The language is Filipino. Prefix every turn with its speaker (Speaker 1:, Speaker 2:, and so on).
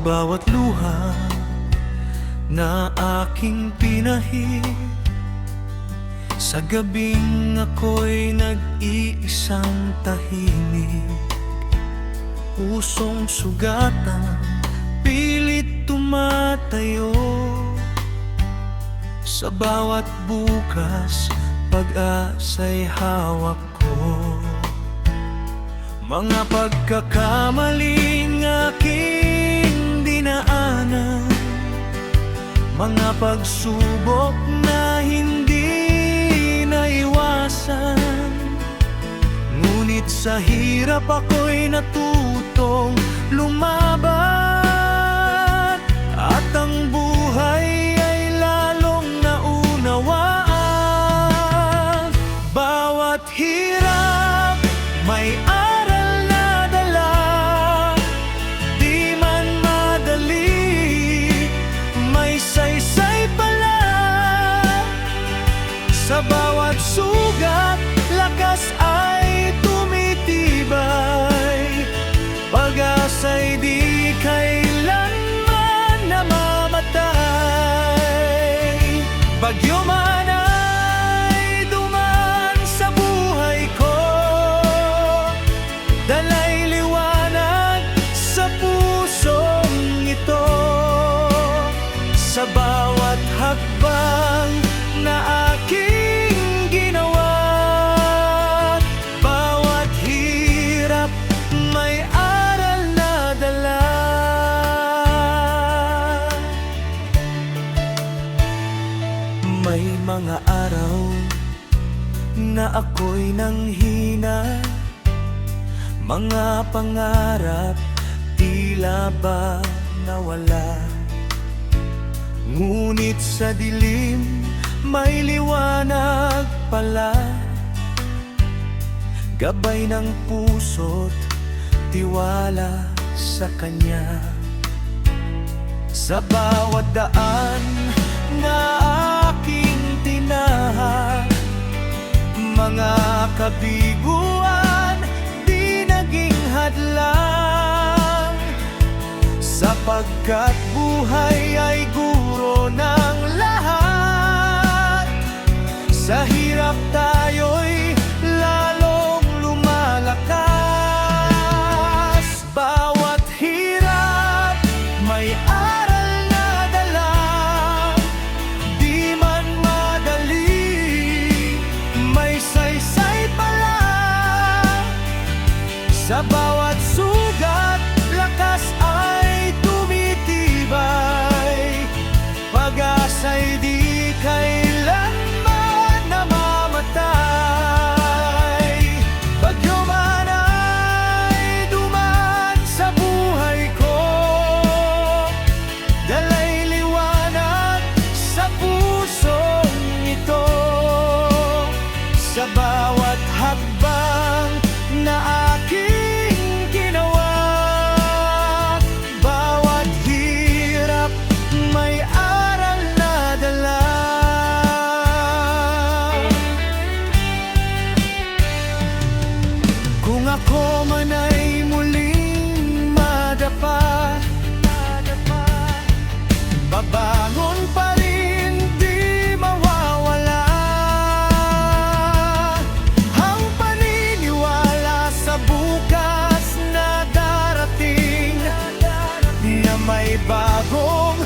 Speaker 1: bawat luha na aking pinahid, sa gabing ako'y nag-iisang tahimik, pusong sugatan, pilit tumatayo. Sa bawat bukas, pag-asa'y hawak ko. Mga pagkakamaling aking dinaanan, mga pagsubok na hindi naiwasan, ngunit sa hirap ako'y natutong lumaban, at ang buhay ay lalong naunawaan. Bawat hirap may aral na dala, di man madali, may saysay pala. Sa bawat sugat, lakas ay tumitibay, pag-asa'y di kailanman namamatay. Bagyo man ay duman sa buhay ko, dala'y liwanag sa pusong ito. Sa bawat hakbang na aking ginawa, bawat hirap may aral na dala. May mga araw na ako'y nanghina, mga pangarap tila ba nawala, ngunit sa dilim may liwanag pala, gabay ng puso't tiwala sa Kanya. Sa bawat daan na aking tinahan, mga kabiguan di naging hadlang, sapagkat buhay ay guro ng lahat. Sa hirap tayo'y lalong lumalakas. Bawat hirap may aral na dala, di man madali, may saysay pala. Sa bawat sugat, lakas ay tumitibay, pag-asa'y di kailanman namamatay. Bagyo man ay duman sa buhay ko, dala'y liwanag sa pusong ito. Sa bawat hakbang na aking ginawa, bawat hirap may aral na dala. Kung ako man ay muling madapa, babangon pa rin, di mawawala ang paniniwala sa bukas na darating, na may bagong